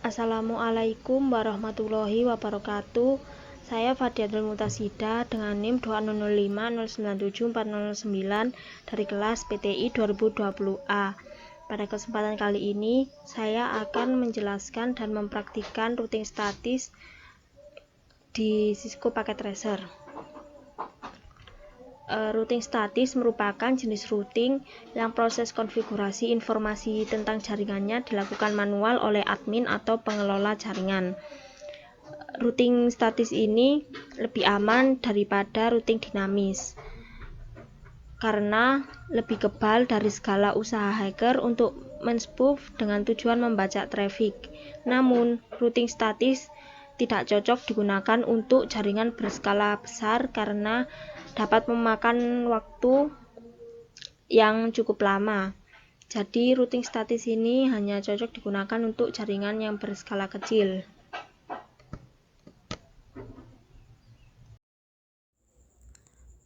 Assalamualaikum warahmatullahi wabarakatuh. Saya Fadiatul Mutasida dengan NIM 20050974009 dari kelas PTI 2020A. Pada kesempatan kali ini, saya akan menjelaskan dan mempraktikkan routing statis di Cisco Packet Tracer. Routing statis merupakan jenis routing yang proses konfigurasi informasi tentang jaringannya dilakukan manual oleh admin atau pengelola jaringan. Routing statis ini lebih aman daripada routing dinamis karena lebih kebal dari segala usaha hacker untuk men-spoof dengan tujuan membajak traffic. Namun, routing statis tidak cocok digunakan untuk jaringan berskala besar karena dapat memakan waktu yang cukup lama. Jadi, routing statis ini hanya cocok digunakan untuk jaringan yang berskala kecil.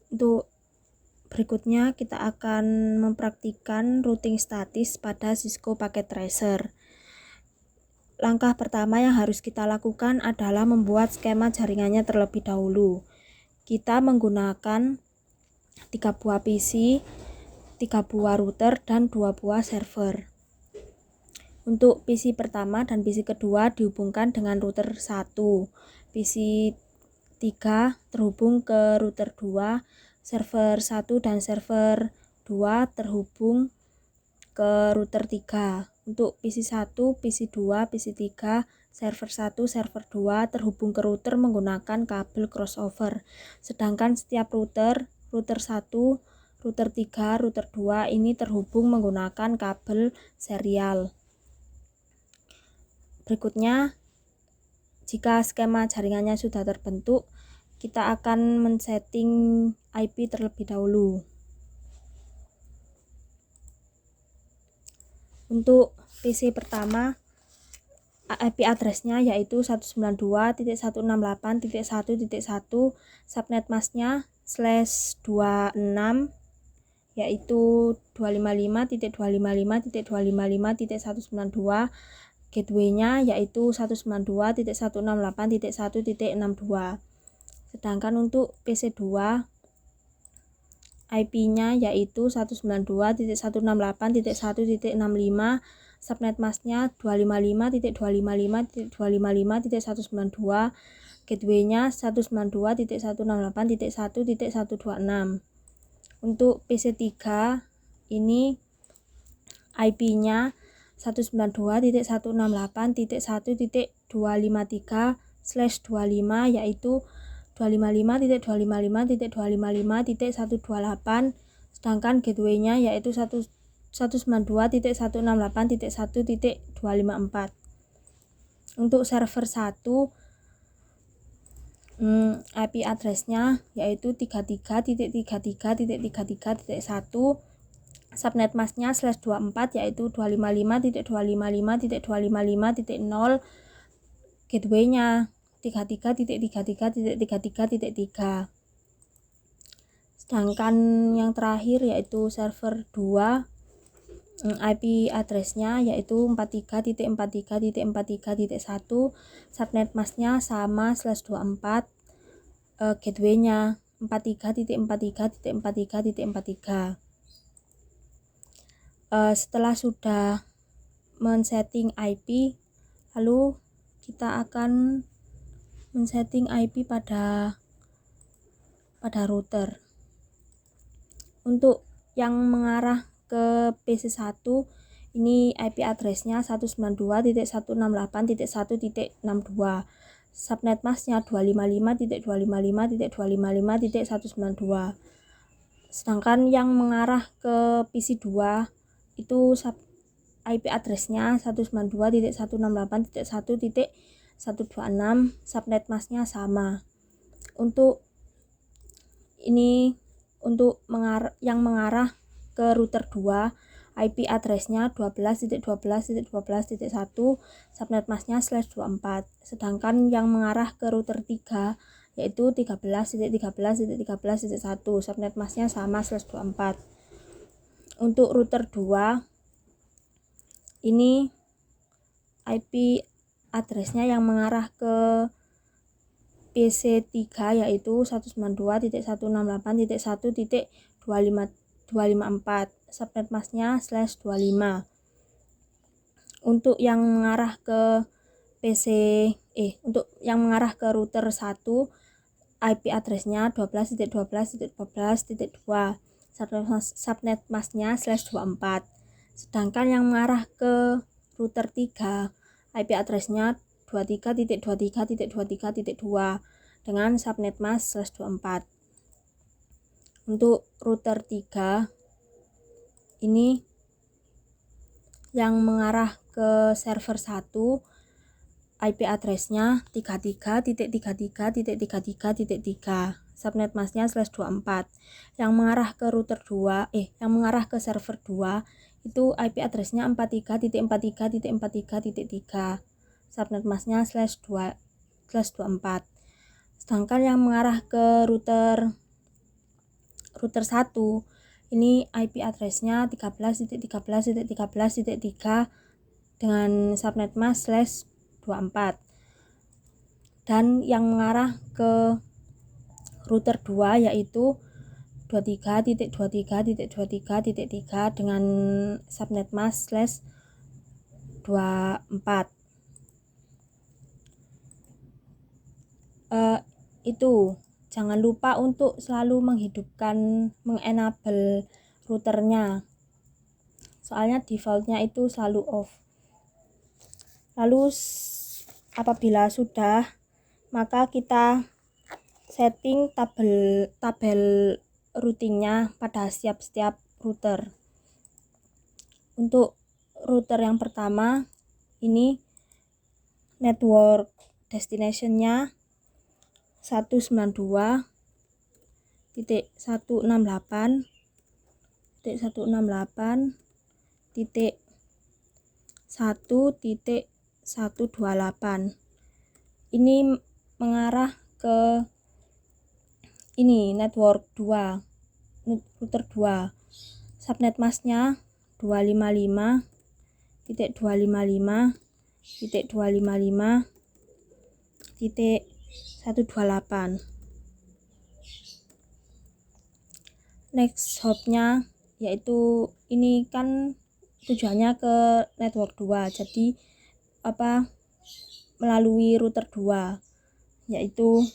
Untuk berikutnya, kita akan mempraktikkan routing statis pada Cisco Packet Tracer. Langkah pertama yang harus kita lakukan adalah membuat skema jaringannya terlebih dahulu. Kita menggunakan 3 buah PC, 3 buah router, dan 2 buah server. Untuk PC pertama dan PC kedua dihubungkan dengan router 1. PC 3 terhubung ke router 2, server 1 dan server 2 terhubung ke router 3. Untuk PC 1, PC 2, PC 3, server 1, server 2 terhubung ke router menggunakan kabel crossover. Sedangkan setiap router 1, router 3, router 2 ini terhubung menggunakan kabel serial. Berikutnya, jika skema jaringannya sudah terbentuk, kita akan men-setting IP terlebih dahulu. Untuk PC pertama, IP address-nya yaitu 192.168.1.1, subnet mask-nya /26 yaitu 255.255.255.192, gateway-nya yaitu 192.168.1.62. Sedangkan untuk PC 2, IP-nya yaitu 192.168.1.65, subnet mask-nya 255.255.255.192, gateway-nya 192.168.1.126. Untuk PC 3 ini IP-nya 192.168.1.253/25 yaitu 255.255.255.128, sedangkan gateway-nya yaitu 192.168.1.254. Untuk server 1, IP address-nya yaitu 33.33.33.1, subnet mask-nya /24 yaitu 255.255.255.0, gateway-nya 33.33.33.3. Sedangkan yang terakhir yaitu server 2, IP address-nya yaitu 43.43.43.1, subnet mask-nya sama /24, gateway-nya 43.43.43.43. Setelah sudah men-setting IP, lalu kita akan men-setting IP pada router. Untuk yang mengarah ke PC 1, ini IP address-nya 192.168.1.62, subnet mask-nya 255.255.255.192. Sedangkan yang mengarah ke PC 2 itu IP address-nya 192.168.1.126, subnet mask-nya sama. Untuk yang mengarah ke router 2, IP address-nya 12.12.12.1, subnet mask-nya /24. Sedangkan yang mengarah ke router 3 yaitu 13.13.13.1, subnet mask-nya sama /24. Untuk router 2 ini IP addressnya yang mengarah ke PC3 yaitu 192.168.1.254, subnet masknya /25. Untuk yang mengarah ke untuk yang mengarah ke router 1, IP addressnya 12.12.12.2, subnet masknya /24. Sedangkan yang mengarah ke router 3, IP addressnya 23.23.23.2 dengan subnet mask /24. Untuk router 3 ini yang mengarah ke server 1, IP addressnya 33.33.33.3, subnet masknya /24. Yang mengarah ke router 2, yang mengarah ke server 2 itu IP addressnya 43.43.43.3, subnet masknya /24. Sedangkan yang mengarah ke router 1 ini IP addressnya 13.13.13.3 dengan subnet mask /24. Dan yang mengarah ke router 2 yaitu 23.23.23.3 dengan subnet mask /24. Itu jangan lupa untuk selalu mengenable routernya, soalnya defaultnya itu selalu off. Lalu apabila sudah, maka kita setting tabel routingnya pada setiap router. Untuk router yang pertama ini network destinationnya 192.168.1.128. Ini mengarah ke ini network 2, router 2. Subnet masknya 255.255.255.128. Next hopnya yaitu ini kan tujuannya ke network 2, jadi melalui router 2 yaitu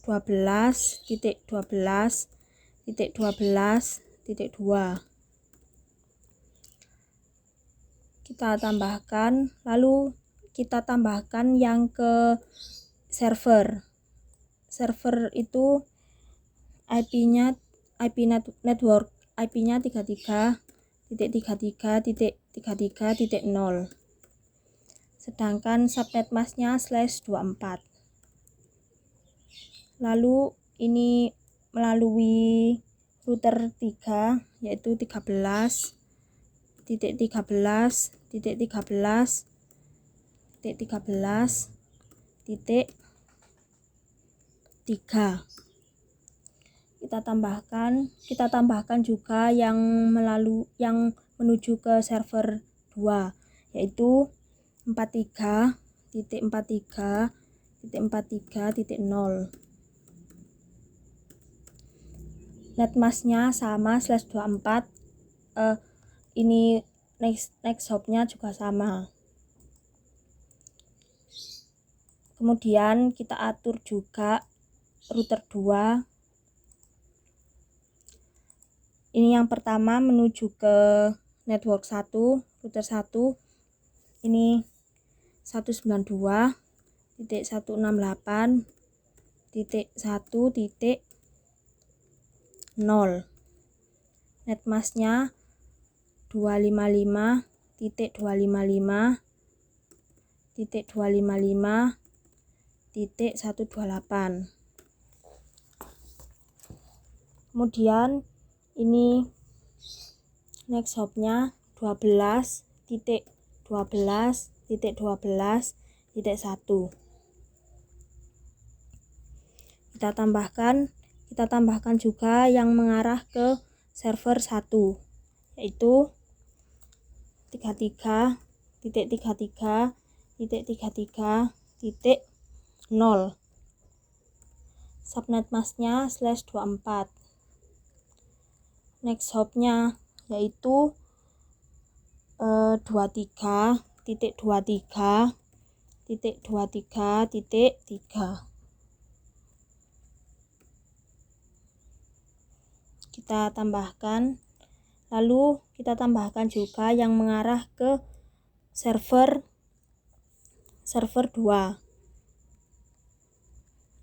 12.12.12.2. Lalu kita tambahkan yang ke server itu network IP-nya 33.33.33.0, sedangkan subnet masknya /24. Lalu ini melalui router 3 yaitu 13.13.13.3. Kita tambahkan juga yang menuju ke server 2 yaitu 43.43.43.0. Netmasknya sama /24. Ini next hopnya juga sama. Kemudian kita atur juga router 2. Ini yang pertama menuju ke network 1, router 1. Ini 192.168.1.0. Netmasknya 255.255.128. Kemudian ini next hopnya 12.12.12.1. Kita tambahkan juga yang mengarah ke server 1 yaitu 33.33.33.1 1.33.0. Subnet masknya /24. Next hopnya yaitu 23.23.3. Kita tambahkan, lalu kita tambahkan juga yang mengarah ke server 2.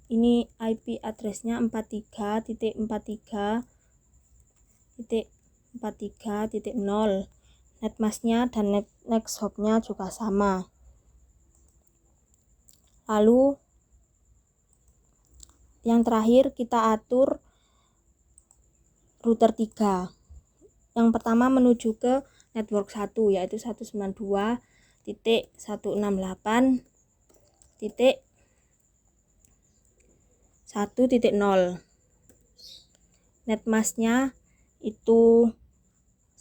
Ini IP addressnya 43.43.43.0. Netmasknya dan next hopnya juga sama. Lalu yang terakhir kita atur router 3. Yang pertama menuju ke network 1 yaitu 192.168.1.0. Netmasknya itu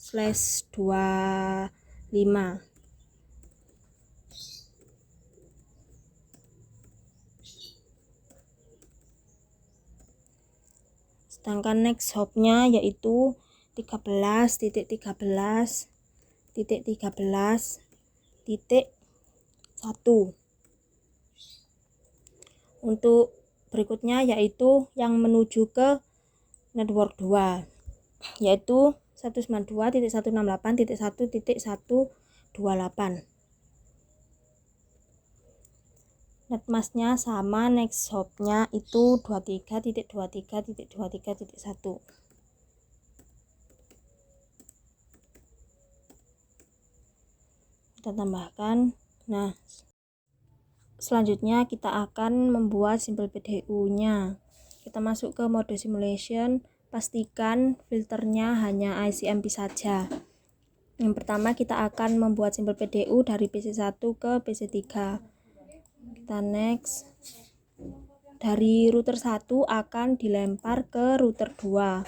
/25. Sedangkan next hopnya yaitu 13.13.13.1. Untuk berikutnya yaitu yang menuju ke network 2 yaitu 192.168.1.128. Netmasknya sama, next hopnya itu 23.23.23.1. Kita tambahkan. Nah, selanjutnya kita akan membuat simple PDU nya. Kita masuk ke mode simulation, pastikan filternya hanya ICMP saja. Yang pertama kita akan membuat simple PDU dari PC1 ke PC3. Kita next. Dari router 1 akan dilempar ke router 2.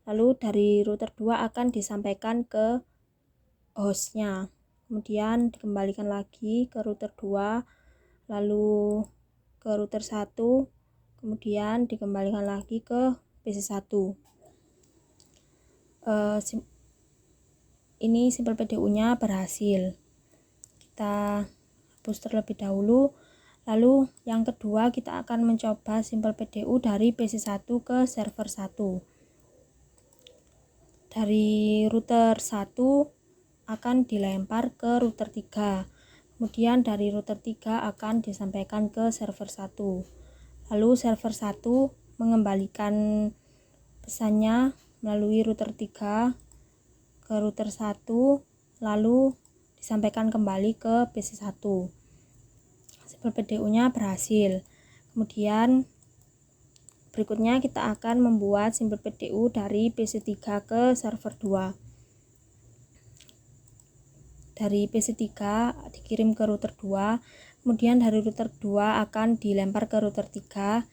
Lalu dari router 2 akan disampaikan ke hostnya. Kemudian dikembalikan lagi ke router 2, lalu ke router 1, kemudian dikembalikan lagi ke PC1. Ini simple PDU nya berhasil. Kita hapus terlebih dahulu. Lalu yang kedua kita akan mencoba simple PDU dari PC1 ke server 1. Dari router 1 akan dilempar ke router 3. Kemudian dari router 3 akan disampaikan ke server 1. Lalu server 1 mengembalikan pesannya melalui router 3 ke router 1, lalu disampaikan kembali ke PC1. Simple PDU nya berhasil. Kemudian berikutnya kita akan membuat simple PDU dari PC3 ke server 2. Dari PC3 dikirim ke router 2, kemudian dari router 2 akan dilempar ke router 3,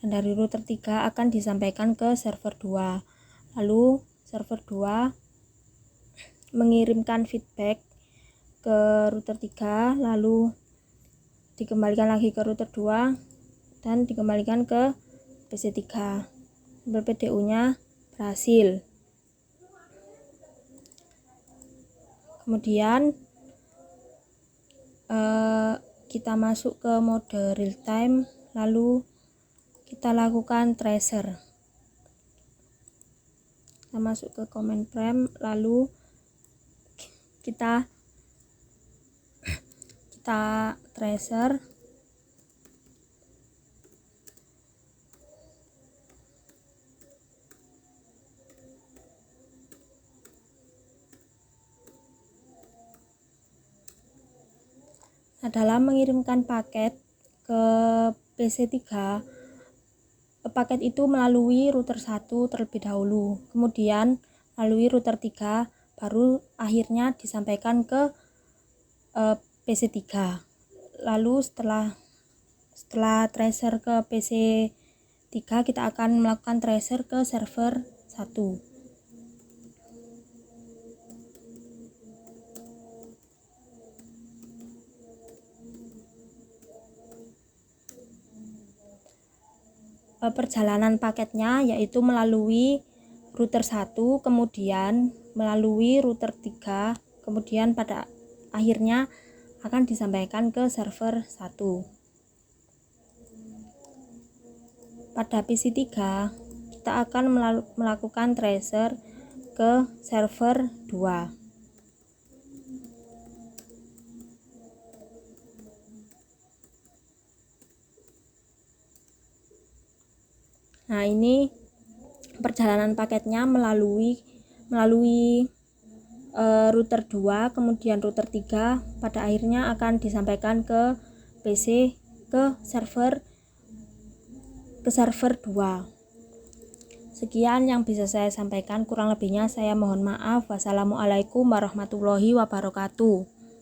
dan dari router 3 akan disampaikan ke server 2. Lalu server 2 mengirimkan feedback ke router 3, lalu dikembalikan lagi ke router 2 dan dikembalikan ke PC3. Simple PDU nya berhasil. Kemudian kita masuk ke mode real time, lalu kita lakukan tracer. Kita masuk ke command prompt, lalu kita tracer. Dalam mengirimkan paket ke PC3, paket itu melalui router 1 terlebih dahulu, kemudian melalui router 3, baru akhirnya disampaikan ke PC3. Lalu setelah tracer ke PC3, kita akan melakukan tracer ke server 1. perjalanan paketnya, yaitu melalui router 1, kemudian melalui router 3, kemudian pada akhirnya akan disampaikan ke server 1. Pada PC 3 kita akan melakukan tracer ke server 2. Nah, ini perjalanan paketnya melalui router 2, kemudian router 3, pada akhirnya akan disampaikan ke PC, ke server 2. Sekian yang bisa saya sampaikan, kurang lebihnya saya mohon maaf. Wassalamualaikum warahmatullahi wabarakatuh.